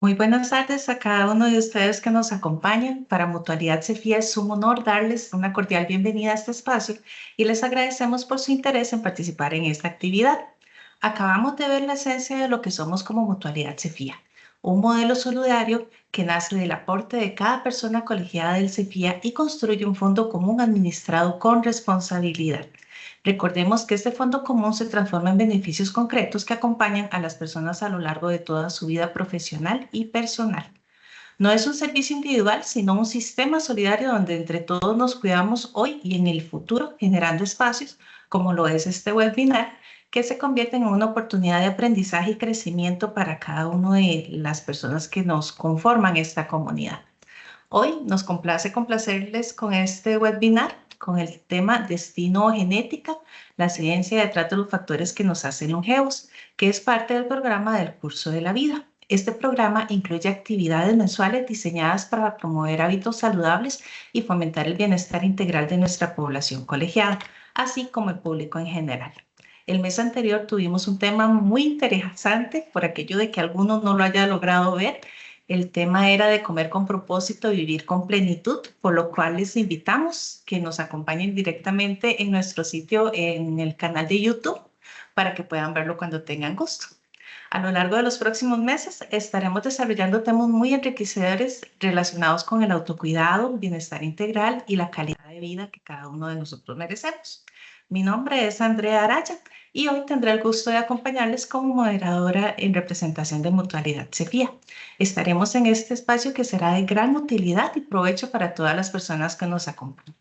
Muy buenas tardes a cada uno de ustedes que nos acompañan. Para Mutualidad Cefía es un honor darles una cordial bienvenida a este espacio y les agradecemos por su interés en participar en esta actividad. Acabamos de ver la esencia de lo que somos como Mutualidad Cefía, un modelo solidario que nace del aporte de cada persona colegiada del Cefía y construye un fondo común administrado con responsabilidad. Recordemos que este fondo común se transforma en beneficios concretos que acompañan a las personas a lo largo de toda su vida profesional y personal. No es un servicio individual, sino un sistema solidario donde entre todos nos cuidamos hoy y en el futuro, generando espacios, como lo es este webinar, que se convierten en una oportunidad de aprendizaje y crecimiento para cada una de las personas que nos conforman esta comunidad. Hoy nos complacerles con este webinar con el tema Destino o Genética, la ciencia detrás de los factores que nos hacen longevos, que es parte del programa del curso de la vida. Este programa incluye actividades mensuales diseñadas para promover hábitos saludables y fomentar el bienestar integral de nuestra población colegiada, así como el público en general. El mes anterior tuvimos un tema muy interesante, por aquello de que algunos no lo hayan logrado ver. El tema era de comer con propósito y vivir con plenitud, por lo cual les invitamos que nos acompañen directamente en nuestro sitio, en el canal de YouTube, para que puedan verlo cuando tengan gusto. A lo largo de los próximos meses estaremos desarrollando temas muy enriquecedores relacionados con el autocuidado, bienestar integral y la calidad de vida que cada uno de nosotros merecemos. Mi nombre es Andrea Araya y hoy tendré el gusto de acompañarles como moderadora en representación de Mutualidad Cefía. Estaremos en este espacio que será de gran utilidad y provecho para todas las personas que nos acompañan.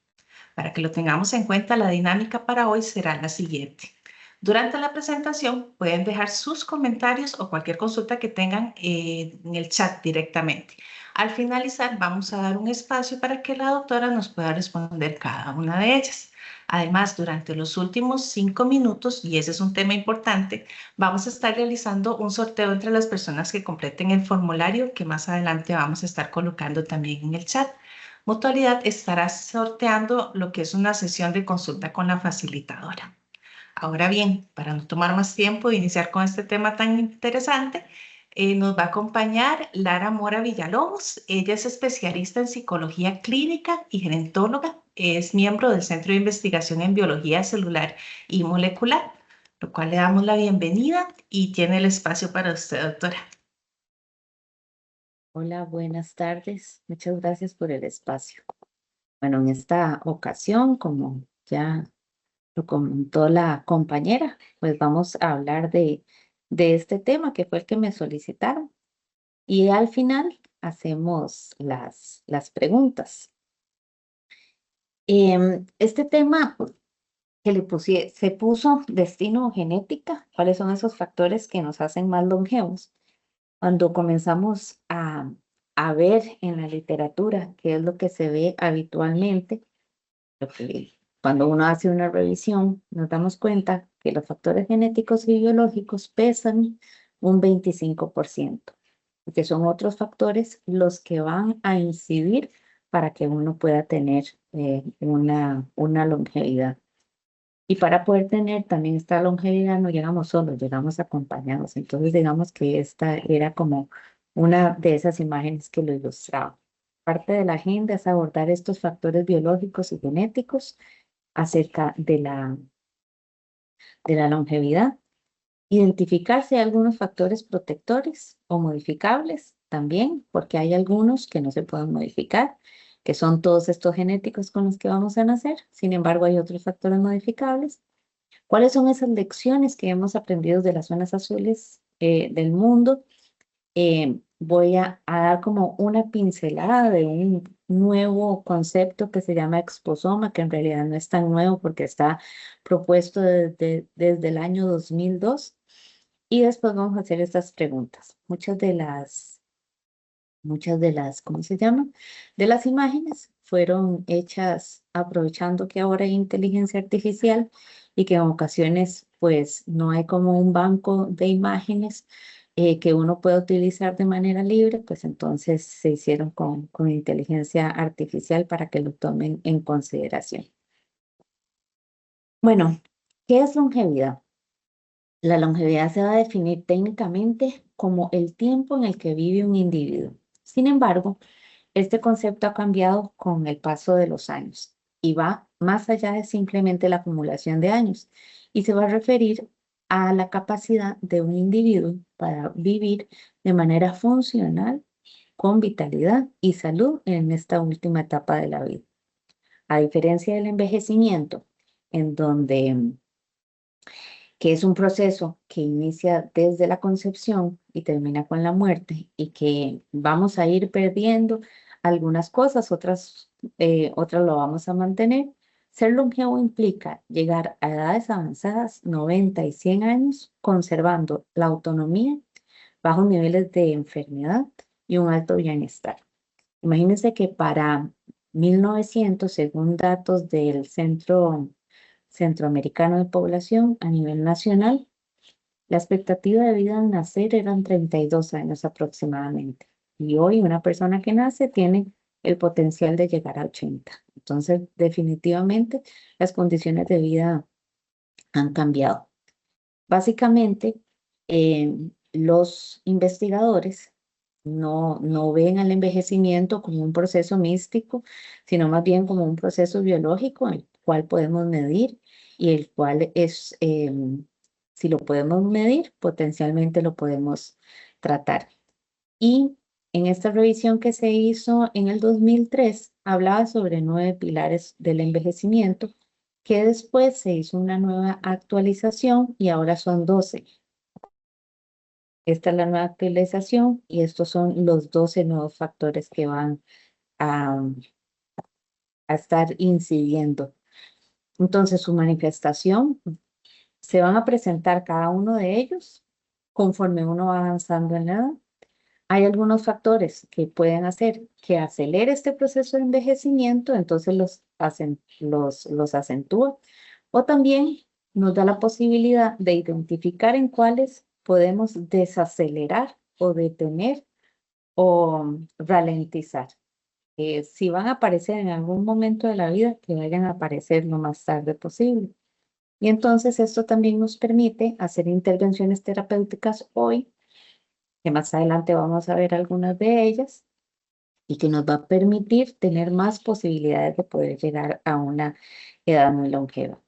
Para que lo tengamos en cuenta, la dinámica para hoy será la siguiente. Durante la presentación pueden dejar sus comentarios o cualquier consulta que tengan en el chat directamente. Al finalizar, vamos a dar un espacio para que la doctora nos pueda responder cada una de ellas. Además, durante los últimos 5 minutos, y ese es un tema importante, vamos a estar realizando un sorteo entre las personas que completen el formulario que más adelante vamos a estar colocando también en el chat. Mutualidad estará sorteando lo que es una sesión de consulta con la facilitadora. Ahora bien, para no tomar más tiempo e iniciar con este tema tan interesante, nos va a acompañar Lara Mora Villalobos. Ella es especialista en psicología clínica y gerontóloga. Es miembro del Centro de Investigación en Biología Celular y Molecular, lo cual le damos la bienvenida y tiene el espacio para usted, doctora. Hola, buenas tardes. Muchas gracias por el espacio. Bueno, en esta ocasión, como ya lo comentó la compañera, pues vamos a hablar de este tema que fue el que me solicitaron. Y al final hacemos las preguntas. Este tema que se puso destino o genética, ¿cuáles son esos factores que nos hacen más longevos? Cuando comenzamos a ver en la literatura qué es lo que se ve habitualmente, cuando uno hace una revisión, nos damos cuenta que los factores genéticos y biológicos pesan un 25%, que son otros factores los que van a incidir para que uno pueda tener una longevidad. Y para poder tener también esta longevidad no llegamos solos, llegamos acompañados. Entonces digamos que esta era como una de esas imágenes que lo ilustraba. Parte de la agenda es abordar estos factores biológicos y genéticos acerca de la longevidad, identificar si hay algunos factores protectores o modificables también, porque hay algunos que no se pueden modificar, que son todos estos genéticos con los que vamos a nacer. Sin embargo, hay otros factores modificables. ¿Cuáles son esas lecciones que hemos aprendido de las zonas azules del mundo? Voy a dar como una pincelada de un nuevo concepto que se llama exposoma, que en realidad no es tan nuevo porque está propuesto desde el año 2002. Y después vamos a hacer estas preguntas. Muchas de las, ¿cómo se llama? De las imágenes fueron hechas aprovechando que ahora hay inteligencia artificial y que en ocasiones pues no hay como un banco de imágenes que uno pueda utilizar de manera libre, pues entonces se hicieron con inteligencia artificial para que lo tomen en consideración. Bueno, ¿qué es longevidad? La longevidad se va a definir técnicamente como el tiempo en el que vive un individuo. Sin embargo, este concepto ha cambiado con el paso de los años y va más allá de simplemente la acumulación de años y se va a referir a la capacidad de un individuo para vivir de manera funcional, con vitalidad y salud en esta última etapa de la vida. A diferencia del envejecimiento, en donde que es un proceso que inicia desde la concepción y termina con la muerte y que vamos a ir perdiendo algunas cosas, otras lo vamos a mantener. Ser longevo implica llegar a edades avanzadas, 90 y 100 años, conservando la autonomía, bajos niveles de enfermedad y un alto bienestar. Imagínense que para 1900, según datos del Centro Centroamericano de Población a nivel nacional, la expectativa de vida al nacer eran 32 años aproximadamente. Y hoy una persona que nace tiene el potencial de llegar a 80. Entonces, definitivamente, las condiciones de vida han cambiado. Básicamente, los investigadores no ven al envejecimiento como un proceso místico, sino más bien como un proceso biológico, el cual podemos medir y el cual es, si lo podemos medir, potencialmente lo podemos tratar. Y en esta revisión que se hizo en el 2003, hablaba sobre 9 pilares del envejecimiento, que después se hizo una nueva actualización y ahora son 12. Esta es la nueva actualización y estos son los 12 nuevos factores que van a, a estar incidiendo. Entonces, su manifestación se van a presentar cada uno de ellos conforme uno va avanzando en la edad. Hay algunos factores que pueden hacer que acelere este proceso de envejecimiento, entonces los acentúa, o también nos da la posibilidad de identificar en cuáles podemos desacelerar o detener o ralentizar. Si van a aparecer en algún momento de la vida, que vayan a aparecer lo más tarde posible. Y entonces esto también nos permite hacer intervenciones terapéuticas hoy, que más adelante vamos a ver algunas de ellas, y que nos va a permitir tener más posibilidades de poder llegar a una edad muy longeva.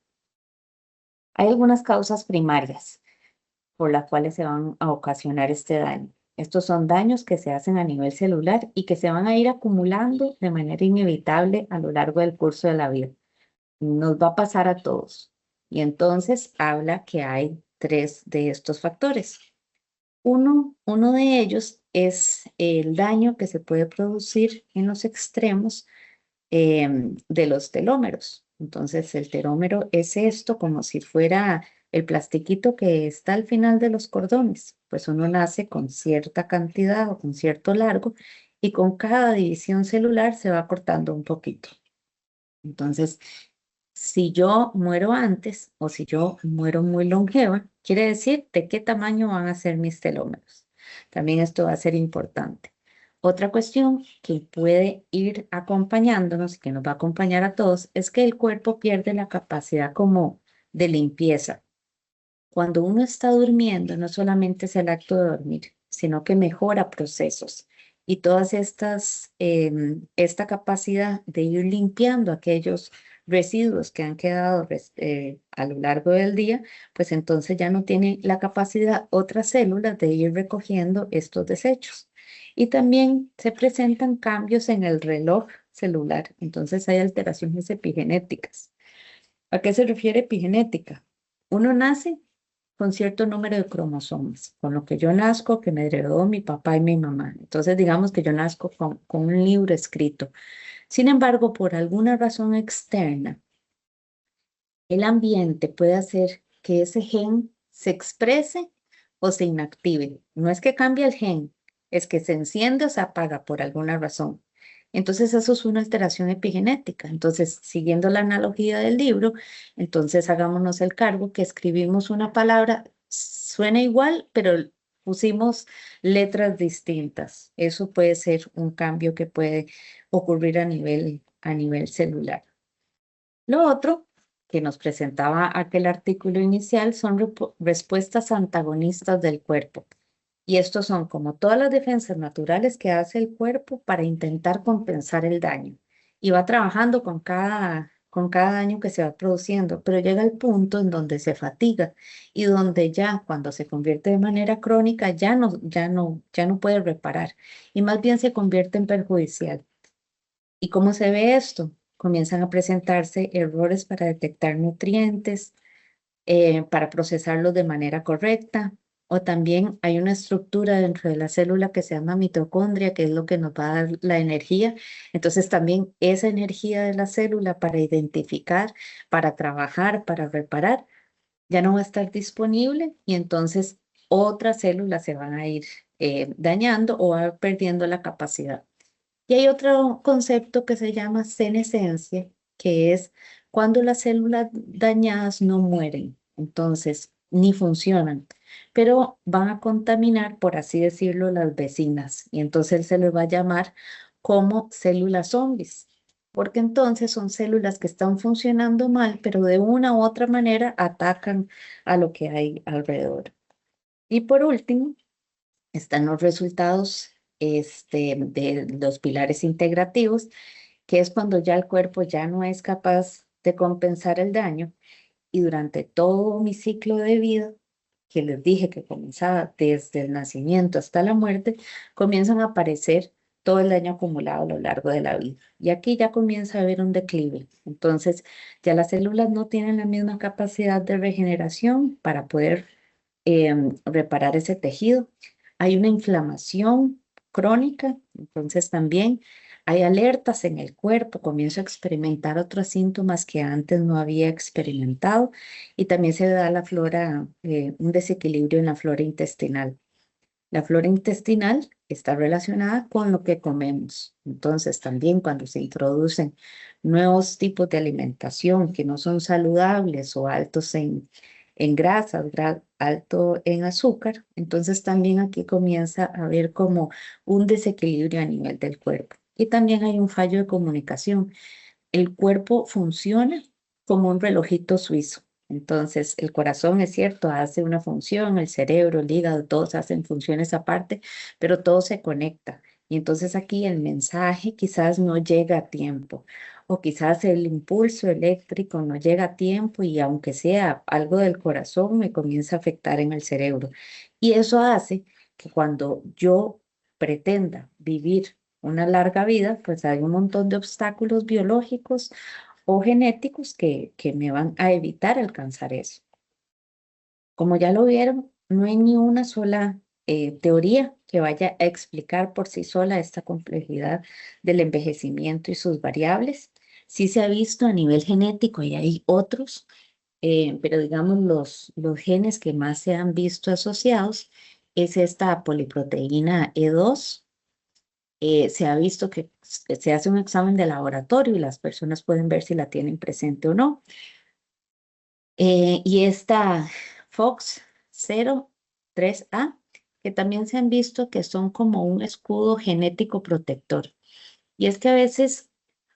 Hay algunas causas primarias por las cuales se van a ocasionar este daño. Estos son daños que se hacen a nivel celular y que se van a ir acumulando de manera inevitable a lo largo del curso de la vida. Nos va a pasar a todos. Y entonces habla que hay 3 de estos factores. Uno de ellos es el daño que se puede producir en los extremos de los telómeros. Entonces, el telómero es esto como si fuera el plastiquito que está al final de los cordones. Pues uno nace con cierta cantidad o con cierto largo y con cada división celular se va cortando un poquito. Entonces, si yo muero antes o si yo muero muy longeva, quiere decir de qué tamaño van a ser mis telómeros. También esto va a ser importante. Otra cuestión que puede ir acompañándonos y que nos va a acompañar a todos es que el cuerpo pierde la capacidad como de limpieza. Cuando uno está durmiendo, no solamente es el acto de dormir, sino que mejora procesos. Y todas esta capacidad de ir limpiando aquellos residuos que han quedado a lo largo del día, pues entonces ya no tiene la capacidad otras células de ir recogiendo estos desechos. Y también se presentan cambios en el reloj celular, entonces hay alteraciones epigenéticas. ¿A qué se refiere epigenética? Uno nace con cierto número de cromosomas, con lo que yo nazco, que me heredó mi papá y mi mamá. Entonces, digamos que yo nazco con un libro escrito. Sin embargo, por alguna razón externa, el ambiente puede hacer que ese gen se exprese o se inactive. No es que cambie el gen, es que se enciende o se apaga por alguna razón. Entonces eso es una alteración epigenética. Entonces, siguiendo la analogía del libro, entonces hagámonos el cargo que escribimos una palabra, suena igual, pero pusimos letras distintas. Eso puede ser un cambio que puede ocurrir a nivel celular. Lo otro que nos presentaba aquel artículo inicial son respuestas antagonistas del cuerpo. Y estos son como todas las defensas naturales que hace el cuerpo para intentar compensar el daño. Y va trabajando con cada daño que se va produciendo, pero llega el punto en donde se fatiga y donde ya cuando se convierte de manera crónica ya no puede reparar y más bien se convierte en perjudicial. ¿Y cómo se ve esto? Comienzan a presentarse errores para detectar nutrientes, para procesarlos de manera correcta. O también hay una estructura dentro de la célula que se llama mitocondria, que es lo que nos va a dar la energía. Entonces también esa energía de la célula para identificar, para trabajar, para reparar, ya no va a estar disponible y entonces otras células se van a ir dañando o va perdiendo la capacidad. Y hay otro concepto que se llama senescencia, que es cuando las células dañadas no mueren, entonces ni funcionan, pero van a contaminar, por así decirlo, las vecinas. Y entonces se les va a llamar como células zombies, porque entonces son células que están funcionando mal, pero de una u otra manera atacan a lo que hay alrededor. Y por último, están los resultados de los pilares integrativos, que es cuando ya el cuerpo ya no es capaz de compensar el daño y durante todo mi ciclo de vida, que les dije que comenzaba desde el nacimiento hasta la muerte, comienzan a aparecer todo el daño acumulado a lo largo de la vida. Y aquí ya comienza a haber un declive. Entonces, ya las células no tienen la misma capacidad de regeneración para poder reparar ese tejido. Hay una inflamación crónica, entonces también hay alertas en el cuerpo, comienzo a experimentar otros síntomas que antes no había experimentado y también se da la flora, un desequilibrio en la flora intestinal. La flora intestinal está relacionada con lo que comemos. Entonces, también cuando se introducen nuevos tipos de alimentación que no son saludables o altos en grasas, alto en azúcar, entonces también aquí comienza a haber como un desequilibrio a nivel del cuerpo. Y también hay un fallo de comunicación. El cuerpo funciona como un relojito suizo. Entonces, el corazón es cierto, hace una función, el cerebro, el hígado, todos hacen funciones aparte, pero todo se conecta. Y entonces aquí el mensaje quizás no llega a tiempo, o quizás el impulso eléctrico no llega a tiempo y aunque sea algo del corazón, me comienza a afectar en el cerebro. Y eso hace que cuando yo pretenda vivir una larga vida, pues hay un montón de obstáculos biológicos o genéticos que me van a evitar alcanzar eso. Como ya lo vieron, no hay ni una sola teoría que vaya a explicar por sí sola esta complejidad del envejecimiento y sus variables. Sí se ha visto a nivel genético y hay otros, pero digamos los genes que más se han visto asociados es esta poliproteína E2. Se ha visto que se hace un examen de laboratorio y las personas pueden ver si la tienen presente o no. Y esta Fox 03A, que también se han visto que son como un escudo genético protector. Y es que a veces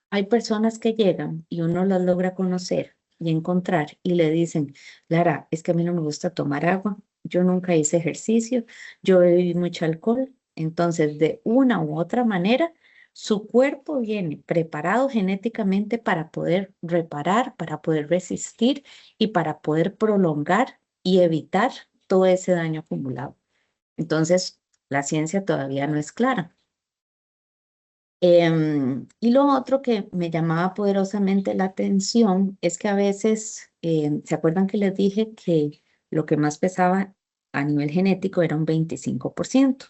hay personas que llegan y uno las logra conocer y encontrar y le dicen, Lara, es que a mí no me gusta tomar agua, yo nunca hice ejercicio, yo bebí mucho alcohol. Entonces, de una u otra manera, su cuerpo viene preparado genéticamente para poder reparar, para poder resistir y para poder prolongar y evitar todo ese daño acumulado. Entonces, la ciencia todavía no es clara. Y lo otro que me llamaba poderosamente la atención es que a veces, ¿se acuerdan que les dije que lo que más pesaba a nivel genético era un 25%?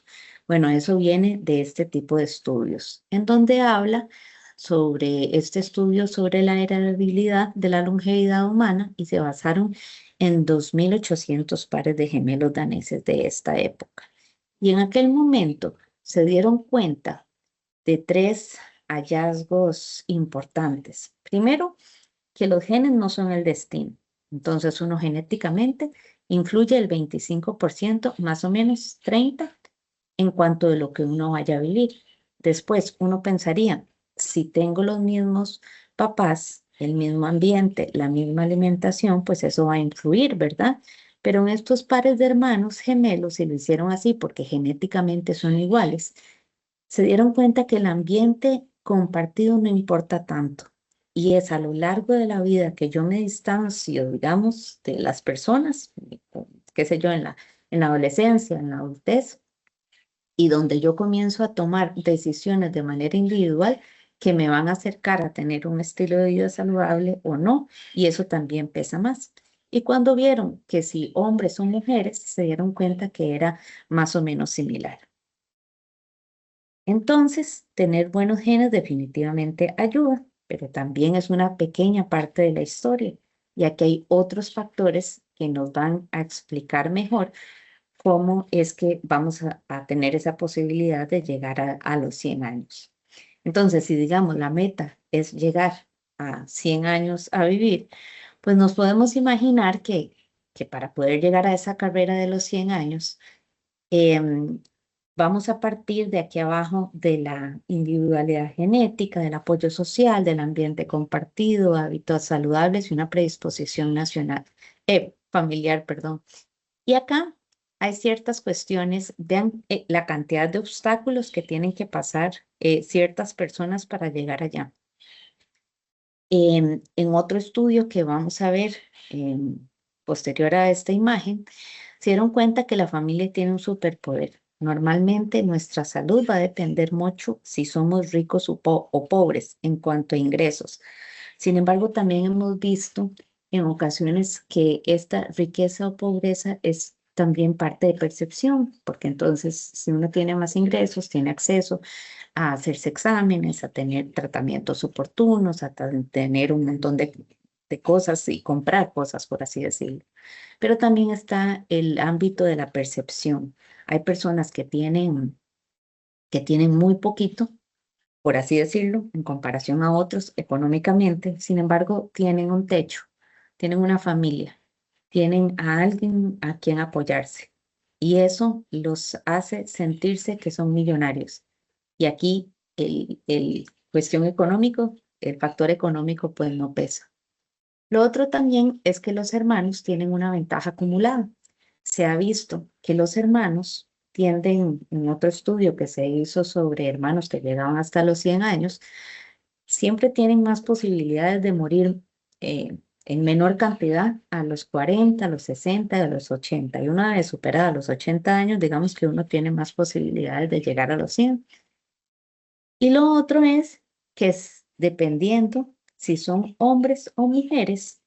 Bueno, eso viene de este tipo de estudios, en donde habla sobre este estudio sobre la heredabilidad de la longevidad humana y se basaron en 2.800 pares de gemelos daneses de esta época. Y en aquel momento se dieron cuenta de tres hallazgos importantes. Primero, que los genes no son el destino. Entonces, uno genéticamente influye el 25%, más o menos 30%, en cuanto de lo que uno vaya a vivir. Después, uno pensaría, si tengo los mismos papás, el mismo ambiente, la misma alimentación, pues eso va a influir, ¿verdad? Pero en estos pares de hermanos gemelos, si lo hicieron así porque genéticamente son iguales, se dieron cuenta que el ambiente compartido no importa tanto. Y es a lo largo de la vida que yo me distancio, digamos, de las personas, qué sé yo, en la adolescencia, en la adultez, y donde yo comienzo a tomar decisiones de manera individual que me van a acercar a tener un estilo de vida saludable o no, y eso también pesa más. Y cuando vieron que si hombres o mujeres, se dieron cuenta que era más o menos similar. Entonces, tener buenos genes definitivamente ayuda, pero también es una pequeña parte de la historia, ya que hay otros factores que nos van a explicar mejor cómo es que vamos a tener esa posibilidad de llegar a los 100 años. Entonces, si digamos la meta es llegar a 100 años a vivir, pues nos podemos imaginar que para poder llegar a esa carrera de los 100 años, em, vamos a partir de aquí abajo de la individualidad genética, del apoyo social, del ambiente compartido, hábitos saludables y una predisposición nacional, familiar, perdón. Y acá hay ciertas cuestiones, vean la cantidad de obstáculos que tienen que pasar ciertas personas para llegar allá. En otro estudio que vamos a ver posterior a esta imagen, se dieron cuenta que la familia tiene un superpoder. Normalmente nuestra salud va a depender mucho si somos ricos o pobres en cuanto a ingresos. Sin embargo, también hemos visto en ocasiones que esta riqueza o pobreza es también parte de percepción, porque entonces si uno tiene más ingresos, tiene acceso a hacerse exámenes, a tener tratamientos oportunos, a tener un montón de cosas y comprar cosas, por así decirlo. Pero también está el ámbito de la percepción. Hay personas que tienen muy poquito, por así decirlo, en comparación a otros económicamente. Sin embargo, tienen un techo, tienen una familia, tienen a alguien a quien apoyarse. Y eso los hace sentirse que son millonarios. Y aquí el cuestión económico, el factor económico, pues no pesa. Lo otro también es que los hermanos tienen una ventaja acumulada. Se ha visto que los hermanos tienden, en otro estudio que se hizo sobre hermanos que llegaban hasta los 100 años, siempre tienen más posibilidades de morir en menor cantidad a los 40, a los 60 y a los 80. Y una vez superada los 80 años, digamos que uno tiene más posibilidades de llegar a los 100. Y lo otro es que es dependiendo si son hombres o mujeres,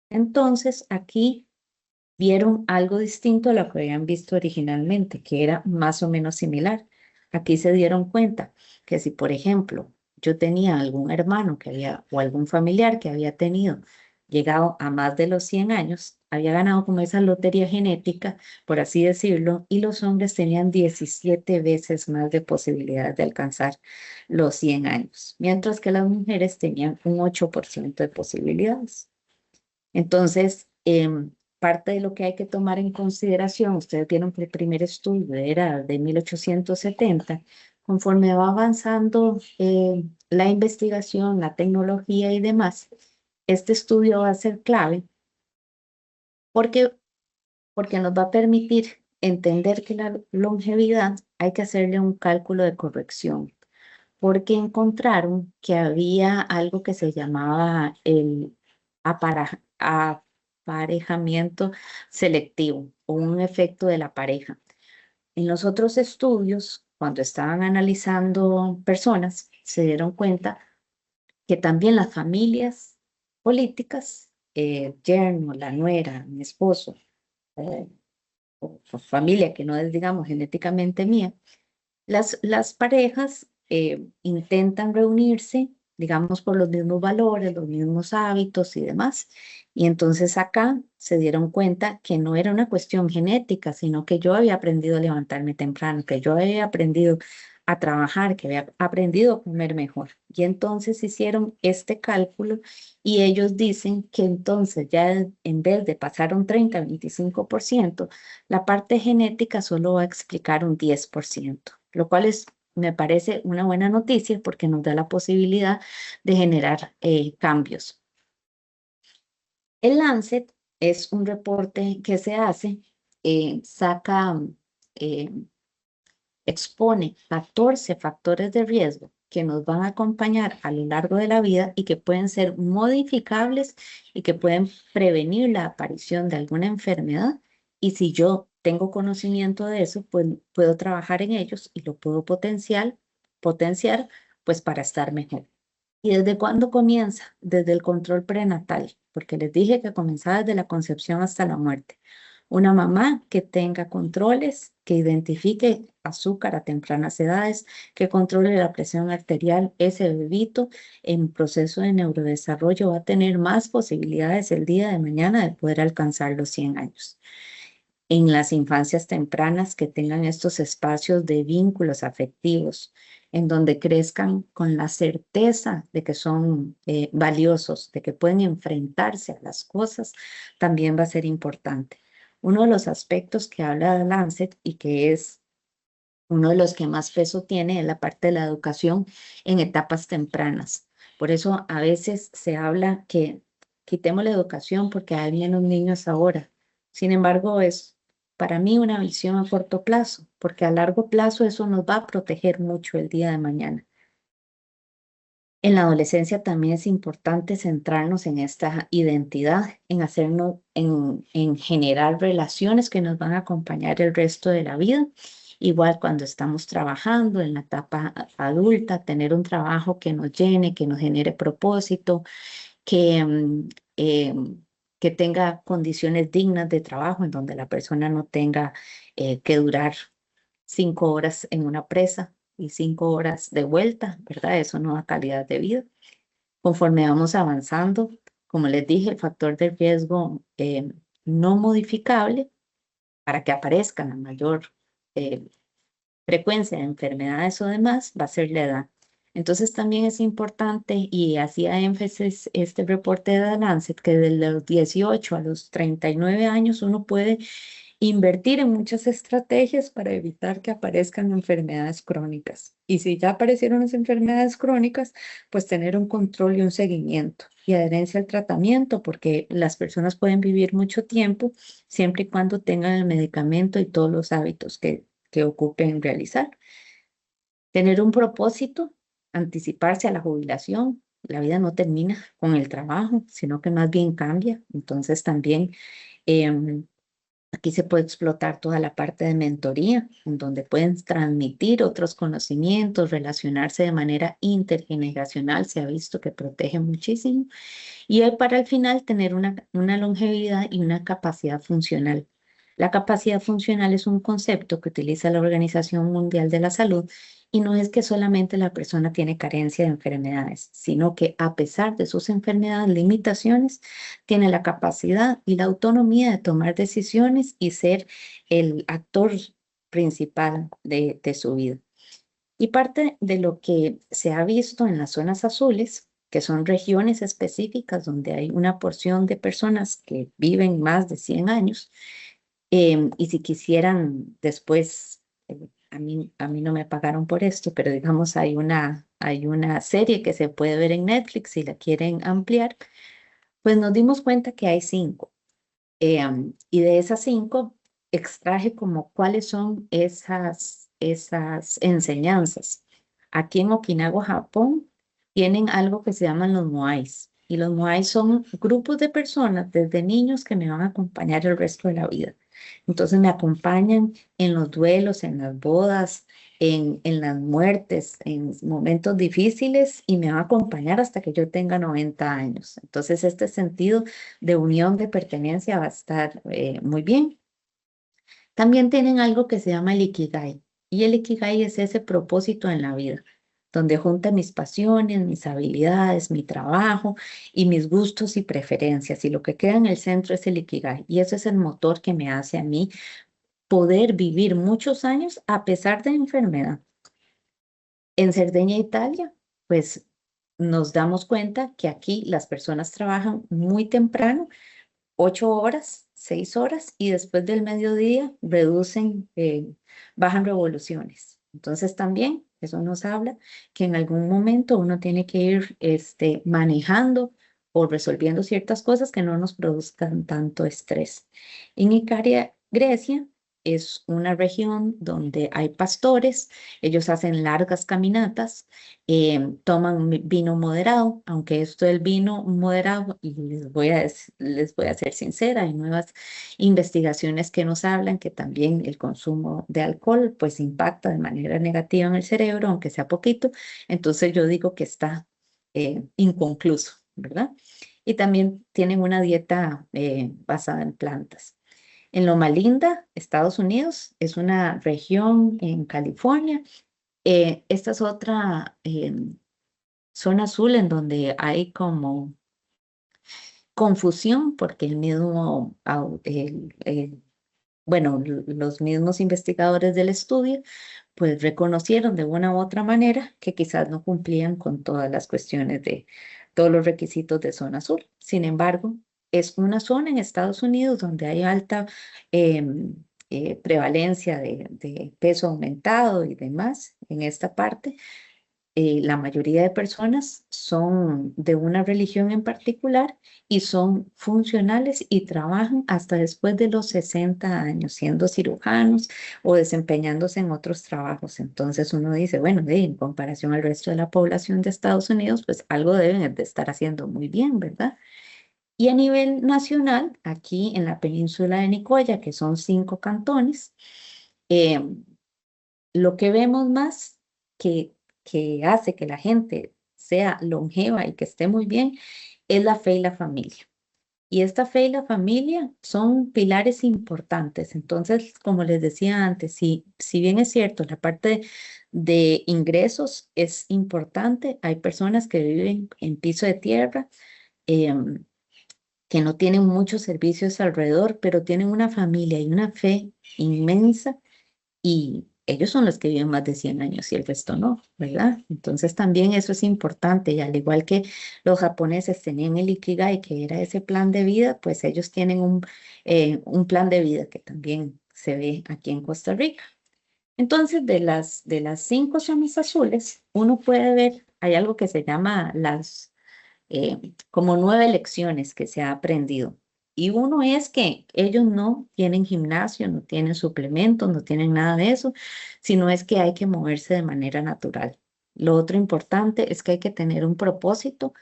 entonces aquí vieron algo distinto a lo que habían visto originalmente, que era más o menos similar. Aquí se dieron cuenta que si, por ejemplo, yo tenía algún hermano que había o algún familiar que había tenido llegado a más de los 100 años, había ganado como esa lotería genética, por así decirlo, y los hombres tenían 17 veces más de posibilidades de alcanzar los 100 años, mientras que las mujeres tenían un 8% de posibilidades. Entonces, parte de lo que hay que tomar en consideración, ustedes vieron que el primer estudio era de 1870, conforme va avanzando la investigación, la tecnología y demás, este estudio va a ser clave porque, porque nos va a permitir entender que la longevidad hay que hacerle un cálculo de corrección, porque encontraron que había algo que se llamaba el aparejamiento selectivo o un efecto de la pareja. En los otros estudios, cuando estaban analizando personas, se dieron cuenta que también las familias políticas, el yerno, la nuera, mi esposo, eh, o familia que no es, digamos, genéticamente mía, las parejas intentan reunirse, digamos, por los mismos valores, los mismos hábitos y demás. Y entonces acá se dieron cuenta que no era una cuestión genética, sino que yo había aprendido a levantarme temprano, que yo había aprendido a trabajar, que había aprendido a comer mejor. Y entonces hicieron este cálculo y ellos dicen que entonces ya en vez de pasar un 30-25%, la parte genética solo va a explicar un 10%, lo cual me parece una buena noticia porque nos da la posibilidad de generar cambios. El Lancet es un reporte que se hace, saca, eh, expone 14 factores de riesgo que nos van a acompañar a lo largo de la vida y que pueden ser modificables y que pueden prevenir la aparición de alguna enfermedad. Y si yo tengo conocimiento de eso, pues puedo trabajar en ellos y lo puedo potenciar, pues para estar mejor. ¿Y desde cuándo comienza? Desde el control prenatal, porque les dije que comenzaba desde la concepción hasta la muerte. Una mamá que tenga controles, que identifique azúcar a tempranas edades, que controle la presión arterial, ese bebito en proceso de neurodesarrollo va a tener más posibilidades el día de mañana de poder alcanzar los 100 años. En las infancias tempranas que tengan estos espacios de vínculos afectivos, en donde crezcan con la certeza de que son valiosos, de que pueden enfrentarse a las cosas, también va a ser importante. Uno de los aspectos que habla de Lancet y que es uno de los que más peso tiene es la parte de la educación en etapas tempranas. Por eso a veces se habla que quitemos la educación porque hay menos niños ahora. Sin embargo, es para mí una visión a corto plazo, porque a largo plazo eso nos va a proteger mucho el día de mañana. En la adolescencia también es importante centrarnos en esta identidad, en hacernos, en generar relaciones que nos van a acompañar el resto de la vida. Igual cuando estamos trabajando en la etapa adulta, tener un trabajo que nos llene, que nos genere propósito, que, eh, que tenga condiciones dignas de trabajo, en donde la persona no tenga que durar 5 horas en una presa y 5 horas de vuelta, ¿verdad? Eso no da calidad de vida. Conforme vamos avanzando, como les dije, el factor de riesgo no modificable para que aparezca la mayor eh, frecuencia de enfermedades o demás va a ser la edad. Entonces también es importante, y hacía énfasis este reporte de The Lancet, que de los 18 a los 39 años uno puede invertir en muchas estrategias para evitar que aparezcan enfermedades crónicas. Y si ya aparecieron las enfermedades crónicas, pues tener un control y un seguimiento y adherencia al tratamiento, porque las personas pueden vivir mucho tiempo siempre y cuando tengan el medicamento y todos los hábitos que ocupen realizar. Tener un propósito, anticiparse a la jubilación. La vida no termina con el trabajo, sino que más bien cambia. Entonces también em, aquí se puede explotar toda la parte de mentoría, en donde pueden transmitir otros conocimientos, relacionarse de manera intergeneracional. Se ha visto que protege muchísimo. Y hay para al final tener una longevidad y una capacidad funcional. La capacidad funcional es un concepto que utiliza la Organización Mundial de la Salud y no es que solamente la persona tiene carencia de enfermedades, sino que a pesar de sus enfermedades, limitaciones, tiene la capacidad y la autonomía de tomar decisiones y ser el actor principal de su vida. Y parte de lo que se ha visto en las zonas azules, que son regiones específicas donde hay una porción de personas que viven más de 100 años, y si quisieran después, a mí no me pagaron por esto, pero digamos hay una serie que se puede ver en Netflix si la quieren ampliar, pues nos dimos cuenta que hay 5. Y de esas 5 extraje como cuáles son esas enseñanzas. Aquí en Okinawa, Japón, tienen algo que se llaman los moais. Y los moais son grupos de personas, desde niños, que me van a acompañar el resto de la vida. Entonces me acompañan en los duelos, en las bodas, en las muertes, en momentos difíciles y me van a acompañar hasta que yo tenga 90 años. Entonces este sentido de unión, de pertenencia va a estar muy bien. También tienen algo que se llama el Ikigai. Y el Ikigai es ese propósito en la vida, donde junta mis pasiones, mis habilidades, mi trabajo y mis gustos y preferencias. Y lo que queda en el centro es el Ikigai. Y eso es el motor que me hace a mí poder vivir muchos años a pesar de enfermedad. En Cerdeña, Italia, pues nos damos cuenta que aquí las personas trabajan muy temprano, 8 horas, 6 horas, y después del mediodía reducen, bajan revoluciones. Entonces también eso nos habla que en algún momento uno tiene que ir manejando o resolviendo ciertas cosas que no nos produzcan tanto estrés. En Icaria, Grecia, es una región donde hay pastores, ellos hacen largas caminatas, toman vino moderado, aunque esto del vino moderado, y les voy a ser sincera, hay nuevas investigaciones que nos hablan que también el consumo de alcohol pues impacta de manera negativa en el cerebro, aunque sea poquito, entonces yo digo que está inconcluso, ¿verdad? Y también tienen una dieta basada en plantas. En Loma Linda, Estados Unidos, es una región en California. Esta es otra zona azul en donde hay como confusión porque el mismo, bueno, los mismos investigadores del estudio pues reconocieron de una u otra manera que quizás no cumplían con todas las cuestiones de todos los requisitos de zona azul. Sin embargo, es una zona en Estados Unidos donde hay alta prevalencia de peso aumentado y demás en esta parte. La mayoría de personas son de una religión en particular y son funcionales y trabajan hasta después de los 60 años, siendo cirujanos o desempeñándose en otros trabajos. Entonces uno dice, bueno, en comparación al resto de la población de Estados Unidos, pues algo deben de estar haciendo muy bien, ¿verdad? Y a nivel nacional, aquí en la península de Nicoya, que son 5 cantones, eh, lo que vemos más que, que hace que la gente sea longeva y que esté muy bien es la fe y la familia. Y esta fe y la familia son pilares importantes. Entonces, como les decía antes, si bien es cierto, la parte de ingresos es importante, hay personas que viven en piso de tierra, em, que no tienen muchos servicios alrededor, pero tienen una familia y una fe inmensa y ellos son los que viven más de 100 años y el resto no, ¿verdad? Entonces también eso es importante y al igual que los japoneses tenían el Ikigai, que era ese plan de vida, pues ellos tienen un plan de vida que también se ve aquí en Costa Rica. Entonces, de las 5 zonas azules, uno puede ver, hay algo que se llama como 9 lecciones que se ha aprendido. Y uno es que ellos no tienen gimnasio, no tienen suplementos, no tienen nada de eso, sino es que hay que moverse de manera natural. Lo otro importante es que hay que tener un propósito.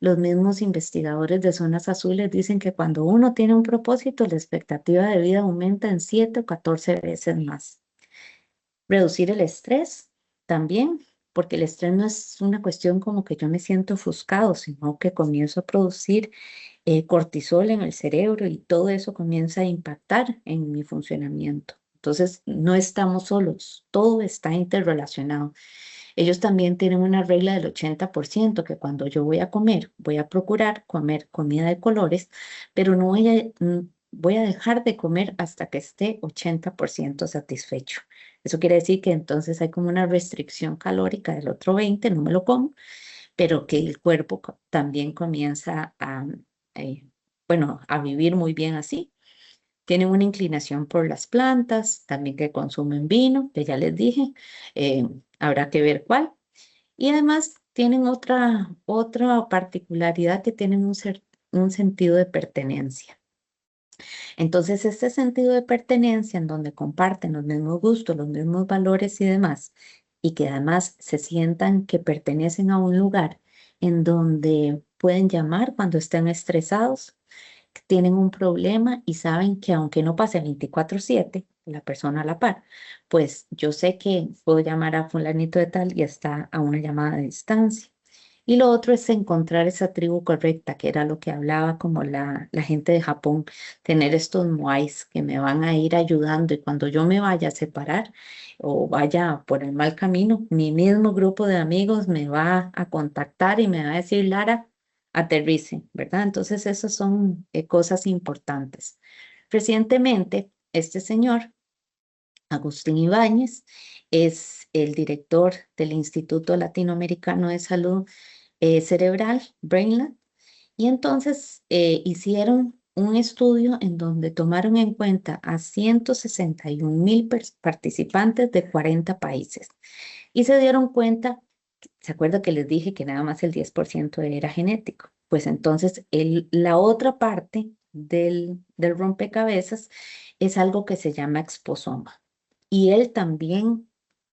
Los mismos investigadores de zonas azules dicen que cuando uno tiene un propósito, la expectativa de vida aumenta en 7 o 14 veces más. Reducir el estrés también, porque el estrés no es una cuestión como que yo me siento ofuscado, sino que comienzo a producir cortisol en el cerebro y todo eso comienza a impactar en mi funcionamiento. Entonces, no estamos solos, todo está interrelacionado. Ellos también tienen una regla del 80%, que cuando yo voy a comer, voy a procurar comer comida de colores, pero no voy a dejar de comer hasta que esté 80% satisfecho. Eso quiere decir que entonces hay como una restricción calórica del otro 20, no me lo como, pero que el cuerpo también comienza eh, bueno, a vivir muy bien así. Tienen una inclinación por las plantas, también que consumen vino, que ya les dije, eh, habrá que ver cuál. Y además tienen otra particularidad que tienen un sentido de pertenencia. Entonces, este sentido de pertenencia en donde comparten los mismos gustos, los mismos valores y demás, y que además se sientan que pertenecen a un lugar en donde pueden llamar cuando estén estresados, que tienen un problema y saben que aunque no pase 24/7, la persona a la par, pues yo sé que puedo llamar a fulanito de tal y está a una llamada de distancia. Y lo otro es encontrar esa tribu correcta, que era lo que hablaba como la gente de Japón, tener estos moais que me van a ir ayudando y cuando yo me vaya a separar o vaya por el mal camino, mi mismo grupo de amigos me va a contactar y me va a decir, Lara, aterrice, ¿verdad? Entonces esas son cosas importantes. Recientemente, este señor, Agustín Ibáñez, es el director del Instituto Latinoamericano de Salud cerebral, BrainLab, y entonces hicieron un estudio en donde tomaron en cuenta a 161.000 participantes de 40 países y se dieron cuenta, ¿Se acuerda que les dije que nada más el 10% era genético? Pues entonces la otra parte del rompecabezas es algo que se llama exposoma. Y él también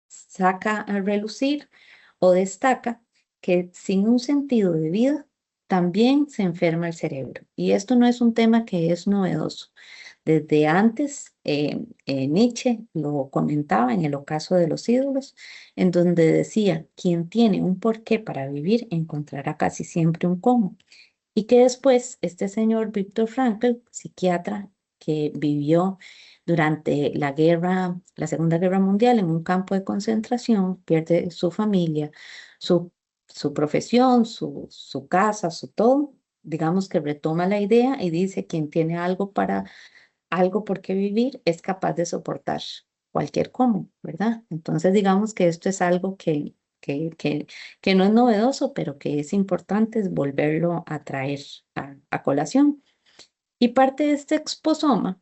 saca a relucir o destaca que sin un sentido de vida también se enferma el cerebro. Y esto no es un tema que es novedoso. Desde antes, Nietzsche lo comentaba en el ocaso de los ídolos, en donde decía, quien tiene un porqué para vivir encontrará casi siempre un cómo. Y que después este señor Viktor Frankl, psiquiatra que vivió durante la Segunda Guerra Mundial en un campo de concentración, pierde su familia, su, su profesión, su casa, su todo, digamos que retoma la idea y dice, quien tiene algo por qué vivir es capaz de soportar cualquier cómo, ¿verdad? Entonces, digamos que esto es algo que no es novedoso, pero que es importante es volverlo a traer a colación. Y parte de este exposoma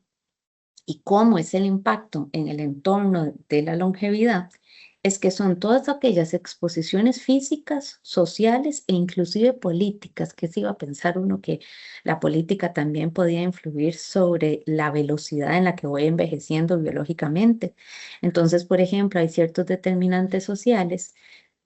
y cómo es el impacto en el entorno de la longevidad, es que son todas aquellas exposiciones físicas, sociales e inclusive políticas, que se iba a pensar uno que la política también podía influir sobre la velocidad en la que voy envejeciendo biológicamente. Entonces, por ejemplo, hay ciertos determinantes sociales.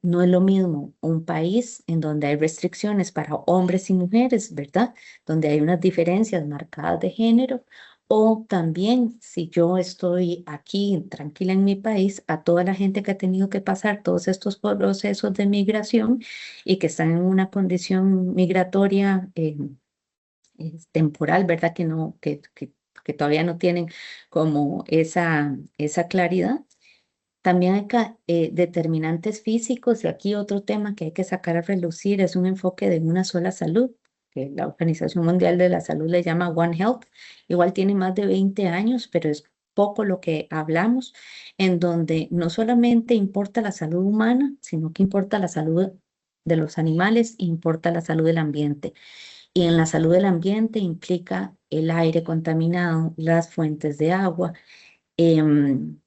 No es lo mismo un país en donde hay restricciones para hombres y mujeres, ¿verdad? Donde hay unas diferencias marcadas de género, o también, si yo estoy aquí tranquila en mi país, a toda la gente que ha tenido que pasar todos estos procesos de migración y que están en una condición migratoria temporal, ¿verdad? Que no, que todavía no tienen como esa claridad. También hay determinantes físicos y aquí otro tema que hay que sacar a relucir es un enfoque de una sola salud, que la Organización Mundial de la Salud le llama One Health. Igual tiene más de 20 años, pero es poco lo que hablamos, en donde no solamente importa la salud humana, sino que importa la salud de los animales, importa la salud del ambiente. Y en la salud del ambiente implica el aire contaminado, las fuentes de agua. em,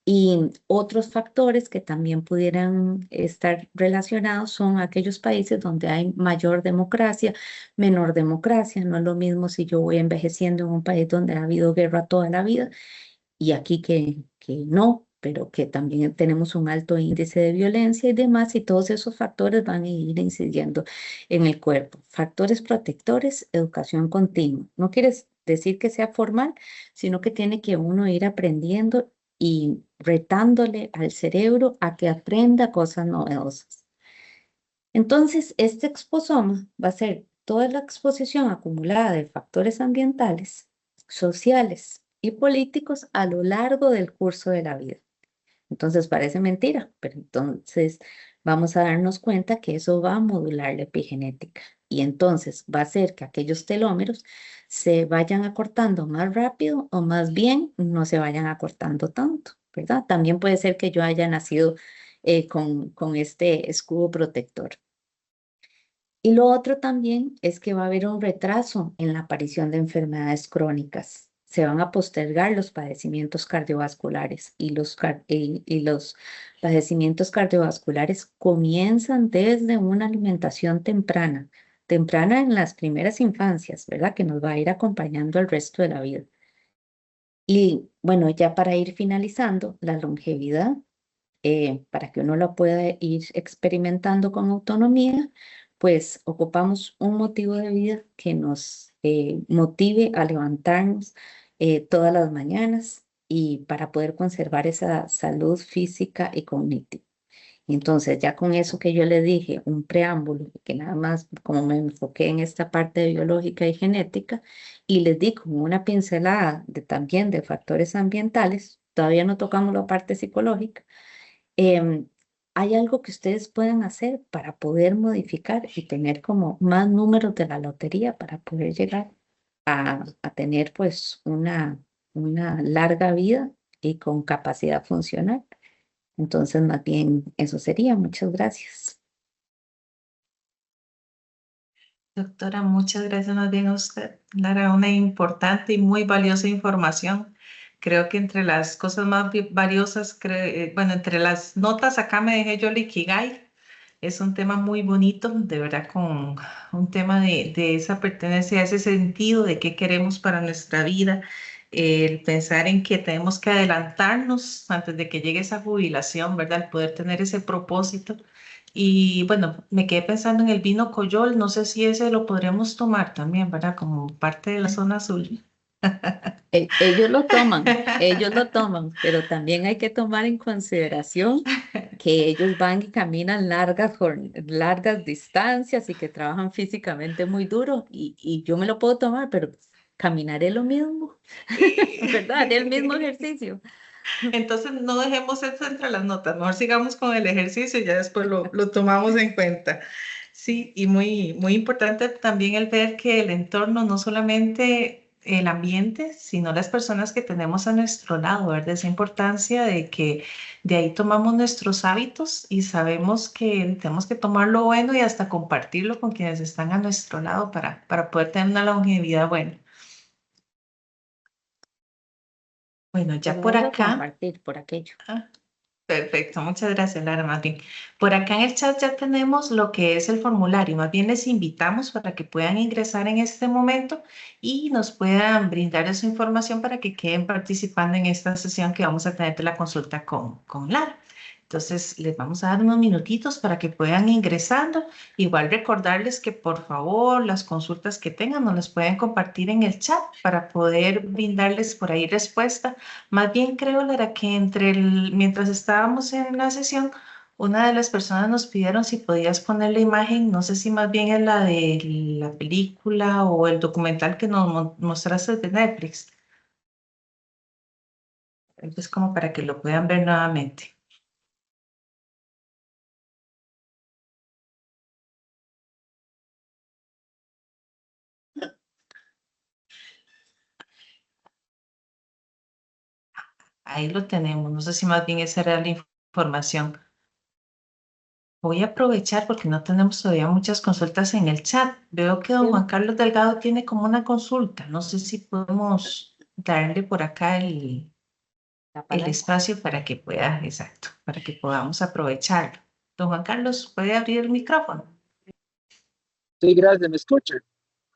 y otros factores que también pudieran estar relacionados son aquellos países donde hay mayor democracia, menor democracia. No es lo mismo si yo voy envejeciendo en un país donde ha habido guerra toda la vida y aquí que no, pero que también tenemos un alto índice de violencia y demás, y todos esos factores van a ir incidiendo en el cuerpo. Factores protectores, educación continua. No quiere decir que sea formal, sino que tiene que uno ir aprendiendo y retándole al cerebro a que aprenda cosas novedosas. Entonces, este exposoma va a ser toda la exposición acumulada de factores ambientales, sociales y políticos a lo largo del curso de la vida. Entonces parece mentira, pero entonces vamos a darnos cuenta que eso va a modular la epigenética y entonces va a hacer que aquellos telómeros se vayan acortando más rápido o más bien no se vayan acortando tanto, ¿verdad? También puede ser que yo haya nacido con este escudo protector. Y lo otro también es que va a haber un retraso en la aparición de enfermedades crónicas. Se van a postergar los padecimientos cardiovasculares y los padecimientos cardiovasculares comienzan desde una alimentación temprana, temprana en las primeras infancias, ¿verdad? Que nos va a ir acompañando el resto de la vida. Y bueno, ya para ir finalizando, la longevidad para que uno lo pueda ir experimentando con autonomía, pues ocupamos un motivo de vida que nos motive a levantarnos todas las mañanas y para poder conservar esa salud física y cognitiva. Entonces, ya con eso que yo le dije, un preámbulo, que nada más como me enfoqué en esta parte biológica y genética, y les di como una pincelada también de factores ambientales, todavía no tocamos la parte psicológica. Em, ¿Hay algo que ustedes puedan hacer para poder modificar y tener como más números de la lotería para poder llegar a tener pues una larga vida y con capacidad funcional? Entonces, más bien, eso sería. Muchas gracias. Doctora, muchas gracias más bien a usted. Lara, una importante y muy valiosa información. Creo que entre las cosas más valiosas, bueno, entre las notas acá me dejé yo el Ikigai, Es un tema muy bonito, de verdad, con un tema de esa pertenencia, ese sentido de qué queremos para nuestra vida, el pensar en que tenemos que adelantarnos antes de que llegue esa jubilación, ¿verdad? El poder tener ese propósito. Y bueno, me quedé pensando en el vino Coyol, no sé si ese lo podríamos tomar también, ¿verdad? Como parte de la zona azul. Ellos lo toman, pero también hay que tomar en consideración que ellos van y caminan largas distancias y que trabajan físicamente muy duro y yo me lo puedo tomar, pero caminaré lo mismo, ¿verdad? Haré el mismo ejercicio. Entonces no dejemos eso entre las notas, mejor sigamos con el ejercicio y ya después lo tomamos en cuenta. Sí, y muy importante también el ver que el entorno, no solamente el ambiente, sino las personas que tenemos a nuestro lado, ¿verdad? Esa importancia de que de ahí tomamos nuestros hábitos y sabemos que tenemos que tomar lo bueno y hasta compartirlo con quienes están a nuestro lado para poder tener una longevidad buena. Bueno, ya Pero por eso acá. compartir por aquello. ah, Perfecto, muchas gracias, Lara. Más bien, por acá en el chat ya tenemos lo que es el formulario. Más bien les invitamos para que puedan ingresar en este momento y nos puedan brindar esa información para que queden participando en esta sesión que vamos a tener de la consulta con Lara. Entonces, les vamos a dar unos minutitos para que puedan ingresando. Igual recordarles que por favor las consultas que tengan nos las pueden compartir en el chat para poder brindarles por ahí respuesta. Más bien creo, Lara, que mientras estábamos en la sesión, una de las personas nos pidieron si podías poner la imagen, no sé si más bien es la de la película o el documental que nos mostraste de Netflix. Es como para que lo puedan ver nuevamente. Ahí lo tenemos. No sé si más bien esa era la información. Voy a aprovechar porque no tenemos todavía muchas consultas en el chat. Veo que don Sí, Juan Carlos Delgado tiene como una consulta. No sé si podemos darle por acá la el palabra. espacio para que pueda, exacto, para que podamos aprovecharlo. Don Juan Carlos, ¿puede abrir el micrófono? Sí, gracias, ¿me escuchan?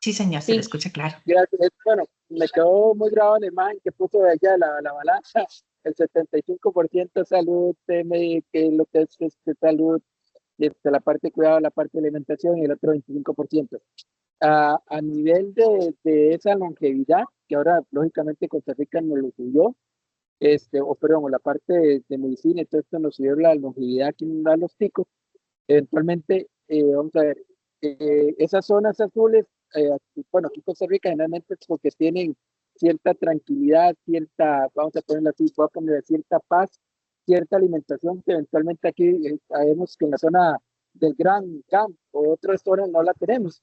Sí, señor, se le Sí, escucha claro. Gracias. Bueno, me quedó muy grabada la imagen que puso de allá la balanza, el 75% salud, que lo que es salud, la parte de cuidado, la parte de alimentación y el otro 25%. A nivel de esa longevidad, que ahora lógicamente Costa Rica nos lo subió, o perdón, o la parte de medicina y todo esto nos subió la longevidad que nos da los ticos. Eventualmente, vamos a ver, esas zonas azules, bueno, aquí en Costa Rica generalmente es porque tienen cierta tranquilidad, vamos a ponerlo así, voy a poner cierta paz, cierta alimentación que eventualmente aquí sabemos que en la zona del Gran Camp o otras zonas no la tenemos.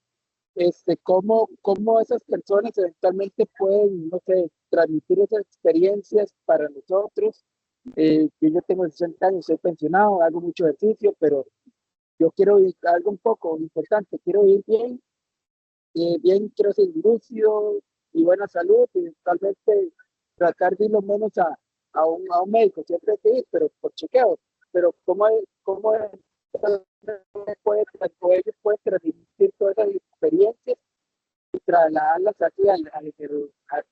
Cómo esas personas eventualmente pueden, no sé, transmitir esas experiencias para nosotros. Yo ya tengo 60 años, soy pensionado, hago mucho ejercicio, pero yo quiero ir algo un poco importante, quiero ir bien, quiero ser lúcido y buena salud, y tal vez tratar de ir lo menos a un médico, siempre hay que ir, pero por chequeo. Pero o ellos pueden transmitir todas esas experiencias y trasladarlas aquí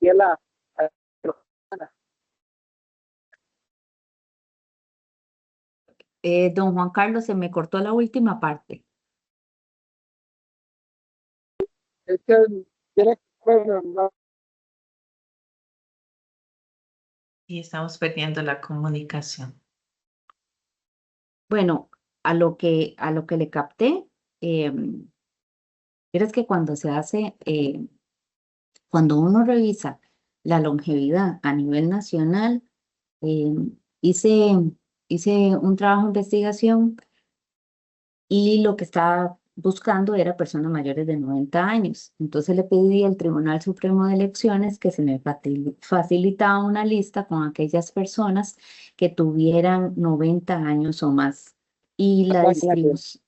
a la. Don Juan Carlos, se me cortó la última parte. Es que, bueno, no. Y estamos perdiendo la comunicación. Bueno, a lo que le capté, eh, es que cuando se hace, cuando uno revisa la longevidad a nivel nacional, eh, hice, hice un trabajo de investigación y lo que estaba buscando era personas mayores de 90 años. Entonces le pedí al Tribunal Supremo de Elecciones que se me facilitaba una lista con aquellas personas que tuvieran 90 años o más. Y la distribución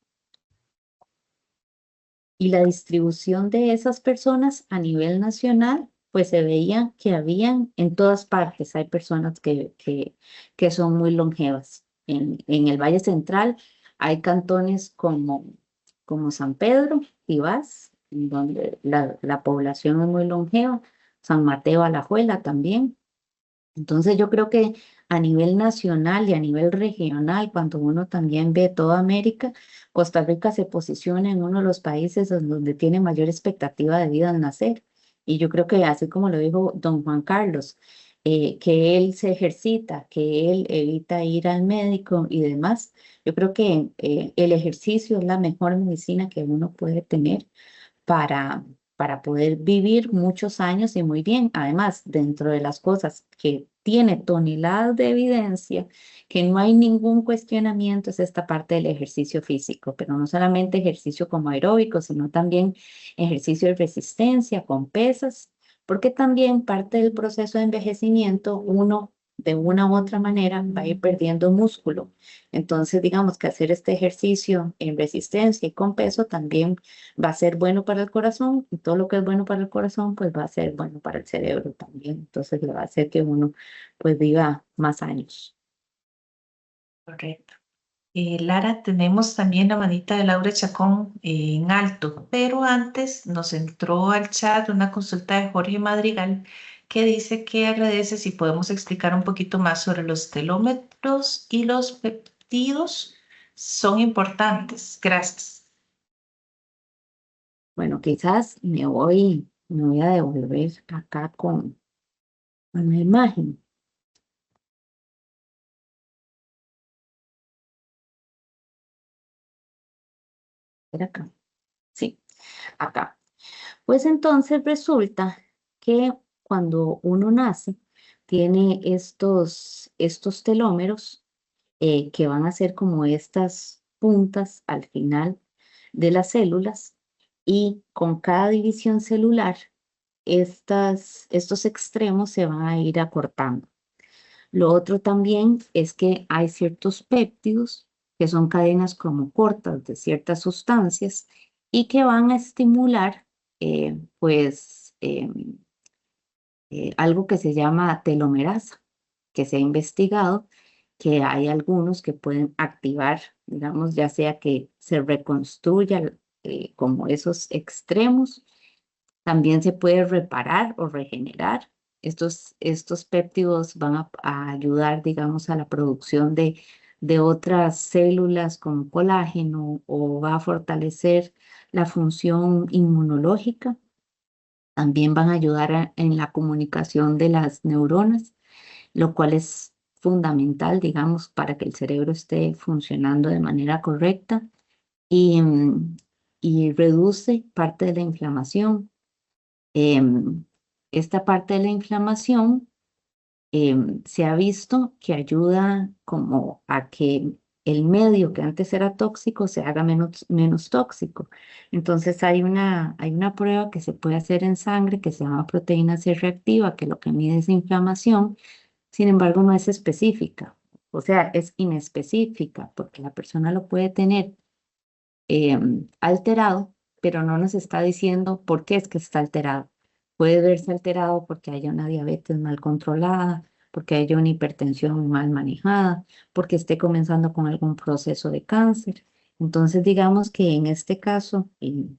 y la distribución de esas personas a nivel nacional, pues se veía que habían en todas partes, hay personas que son muy longevas. En el Valle Central Hay cantones como San Pedro y Vaz, en donde la población es muy longeva, San Mateo Alajuela también. Entonces yo creo que a nivel nacional y a nivel regional, cuando uno también ve toda América, Costa Rica se posiciona en uno de los países en donde tiene mayor expectativa de vida al nacer. Y yo creo que así como lo dijo don Juan Carlos, que él se ejercita, que él evita ir al médico y demás, yo creo que el ejercicio es la mejor medicina que uno puede tener para, para poder vivir muchos años y muy bien. Además, dentro de las cosas que tiene toneladas de evidencia, que no hay ningún cuestionamiento, es esta parte del ejercicio físico, pero no solamente ejercicio como aeróbico, sino también ejercicio de resistencia con pesas, porque también parte del proceso de envejecimiento, uno de una u otra manera va a ir perdiendo músculo. Entonces, digamos que hacer este ejercicio en resistencia y con peso también va a ser bueno para el corazón y todo lo que es bueno para el corazón pues va a ser bueno para el cerebro también. Entonces le va a hacer que uno pues viva más años. Correcto. Lara, tenemos también la manita de Laura Chacón en alto, pero antes nos entró al chat una consulta de Jorge Madrigal que dice que agradece si podemos explicar un poquito más sobre los telómeros y los peptidos. Son importantes. Gracias. Bueno, quizás me voy a devolver acá con una imagen. Era acá. Sí, acá. Pues entonces resulta que cuando uno nace, tiene estos telómeros que van a ser como estas puntas al final de las células y con cada división celular, estos extremos se van a ir acortando. Lo otro también es que hay ciertos péptidos que son cadenas como cortas de ciertas sustancias y que van a estimular pues algo que se llama telomerasa, que se ha investigado que hay algunos que pueden activar, digamos, ya sea que se reconstruya como esos extremos, también se puede reparar o regenerar. Estos péptidos van a ayudar, digamos, a la producción de otras células como colágeno o va a fortalecer la función inmunológica. También van a ayudar en la comunicación de las neuronas, lo cual es fundamental, digamos, para que el cerebro esté funcionando de manera correcta y, y reduce parte de la inflamación. Em, Esta parte de la inflamación se ha visto que ayuda como a que el medio que antes era tóxico se haga menos tóxico. Entonces hay una prueba que se puede hacer en sangre que se llama proteína C reactiva, que lo que mide es inflamación, sin embargo no es específica, o sea, es inespecífica porque la persona lo puede tener alterado, pero no nos está diciendo por qué es que está alterado. Puede verse alterado porque haya una diabetes mal controlada, porque haya una hipertensión mal manejada, porque esté comenzando con algún proceso de cáncer. Entonces, digamos que en este caso, y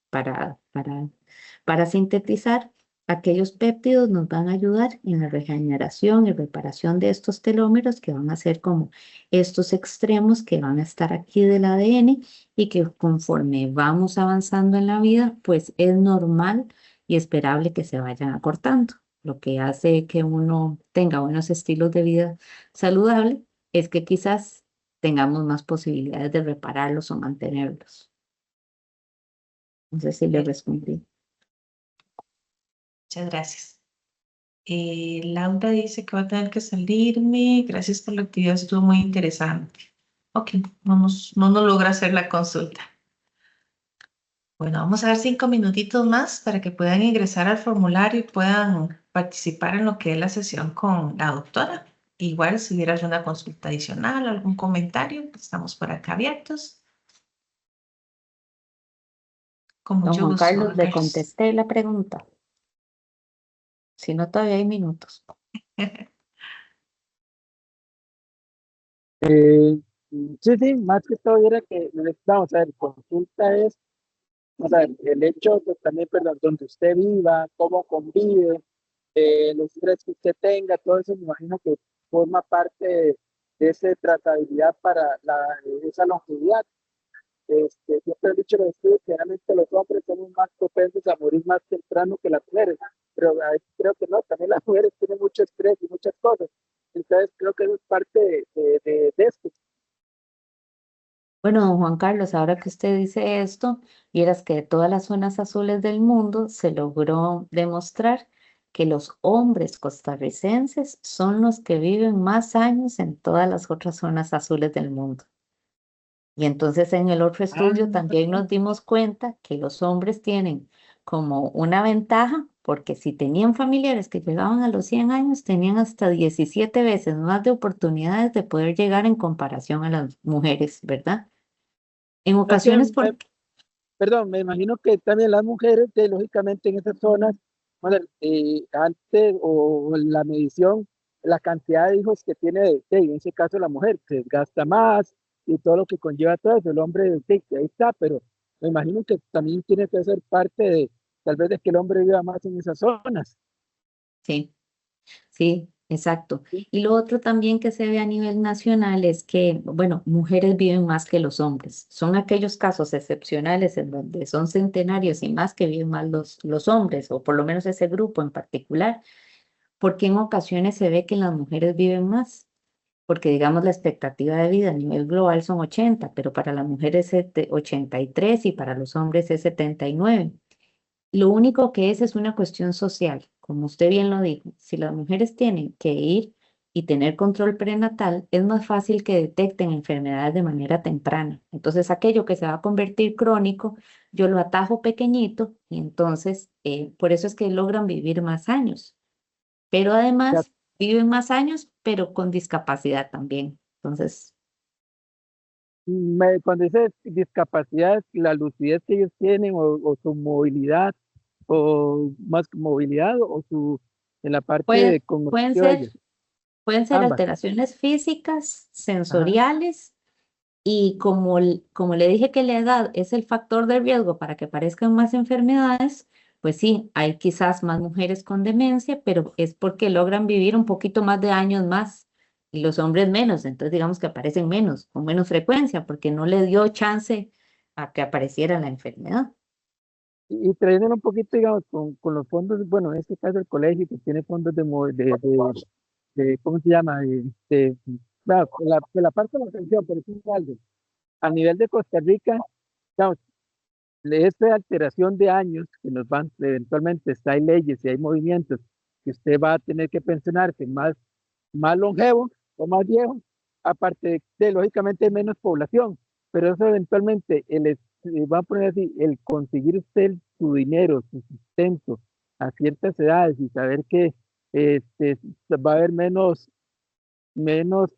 para sintetizar, aquellos péptidos nos van a ayudar en la regeneración y reparación de estos telómeros que van a ser como estos extremos que van a estar aquí del ADN y que conforme vamos avanzando en la vida, pues es normal y esperable que se vayan acortando. Lo que hace que uno tenga buenos estilos de vida saludable es que quizás tengamos más posibilidades de repararlos o mantenerlos. No sé si le respondí. Muchas gracias. Laura dice que va a tener que salirme. Gracias por la actividad, estuvo muy interesante. Ok, no nos logra hacer la consulta. Bueno, vamos a dar 5 minutitos más para que puedan ingresar al formulario y puedan participar en lo que es la sesión con la doctora. Igual, si hubiera alguna consulta adicional, algún comentario, estamos por acá abiertos. Con Don mucho Juan gusto, Carlos, Juan le Carlos. contesté la pregunta. Si no, todavía hay minutos. Sí, sí, más que todo era que, vamos a ver, consulta es, o sea, el hecho de también, perdón, donde usted viva, cómo convive, los estrés que usted tenga, todo eso me imagino que forma parte de esa trazabilidad para esa longevidad. Siempre he dicho los estudios que realmente los hombres somos más propensos a morir más temprano que las mujeres, pero creo que no, también las mujeres tienen mucho estrés y muchas cosas. Entonces creo que eso es parte de esto. Bueno, don Juan Carlos, ahora que usted dice esto, vieras que de todas las zonas azules del mundo se logró demostrar que los hombres costarricenses son los que viven más años en todas las otras zonas azules del mundo. Y entonces en el otro Ah, estudio también nos dimos cuenta que los hombres tienen como una ventaja, porque si tenían familiares que llegaban a los 100 años, tenían hasta 17 veces más de oportunidades de poder llegar en comparación a las mujeres, ¿verdad? En es que, ocasiones, perdón, me imagino que también las mujeres, lógicamente en esas zonas, bueno, antes o la medición, la cantidad de hijos que tiene, en ese caso la mujer, se gasta más y todo lo que conlleva todo eso, el hombre, que ahí está, pero me imagino que también tiene que ser parte de, tal vez de que el hombre viva más en esas zonas. sí, sí, exacto. ¿Sí? Y lo otro también que se ve a nivel nacional es que, bueno, mujeres viven más que los hombres. Son aquellos casos excepcionales en donde son centenarios y más que viven más los hombres, o por lo menos ese grupo en particular, porque en ocasiones se ve que las mujeres viven más, porque digamos la expectativa de vida a nivel global son 80, pero para las mujeres es 83 y para los hombres es 79. Lo único que es una cuestión social, como usted bien lo dijo. Si las mujeres tienen que ir y tener control prenatal, es más fácil que detecten enfermedades de manera temprana. Entonces, aquello que se va a convertir crónico, yo lo atajo pequeñito y entonces, por eso es que logran vivir más años. Pero Ya, además, viven más años, pero con discapacidad también. Entonces, cuando dice discapacidad, la lucidez que ellos tienen o su movilidad, o más que movilidad, o su, en la parte pueden, de pueden cognitiva de ser, ellos, pueden ser ambas. alteraciones físicas, Ajá. sensoriales. Y como, como le dije que la edad es el factor de riesgo para que aparezcan más enfermedades, pues sí, hay quizás más mujeres con demencia, pero es porque logran vivir un poquito más de años más y los hombres menos. Entonces digamos que aparecen menos, con menos frecuencia, porque no le dio chance a que apareciera la enfermedad. Y trayéndolo un poquito, digamos, con los fondos, bueno, en este caso el colegio que tiene fondos ¿cómo se llama? Claro, de la parte de la atención, por ejemplo, algo. A nivel de Costa Rica, digamos, esta alteración de años que nos van, eventualmente, hay leyes y hay movimientos que usted va a tener que pensionarse más longevo o más viejo, aparte lógicamente, menos población, pero eso eventualmente, va a poner así, el conseguir usted su dinero, su sustento a ciertas edades y saber que este, va a haber menos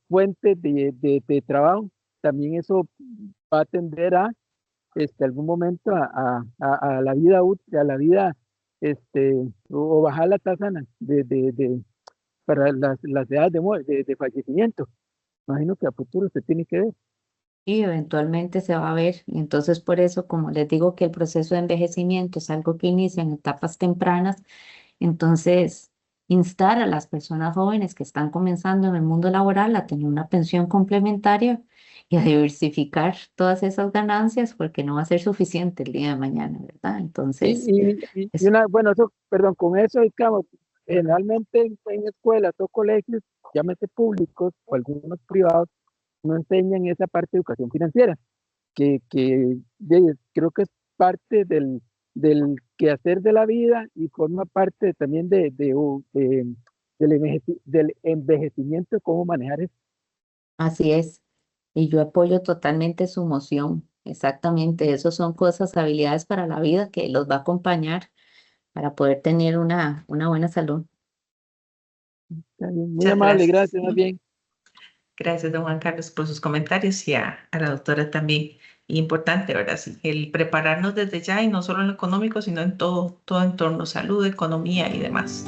fuentes de trabajo, también eso va a tender a algún momento a la vida útil, a la vida, este, o bajar la tasa para las edades de fallecimiento. Imagino que a futuro se tiene que ver. Y eventualmente se va a ver. Y entonces, por eso, como les digo que el proceso de envejecimiento es algo que inicia en etapas tempranas, entonces instar a las personas jóvenes que están comenzando en el mundo laboral a tener una pensión complementaria y a diversificar todas esas ganancias, porque no va a ser suficiente el día de mañana, ¿verdad? Entonces, es Bueno, eso, perdón, con eso, digamos, generalmente en escuelas o colegios, llámese públicos o algunos privados, no enseñan esa parte de educación financiera, creo que es parte del quehacer de la vida y forma parte también del envejecimiento, de cómo manejar eso. así es. Y yo apoyo totalmente su moción. Exactamente, eso son cosas, habilidades para la vida que los va a acompañar para poder tener una buena salud. Está bien, muy Muchas amable, gracias. gracias, más bien. Gracias, don Juan Carlos, por sus comentarios y a la doctora también. Importante, ¿verdad? Sí, el prepararnos desde ya y no solo en lo económico, sino en todo entorno, salud, economía y demás.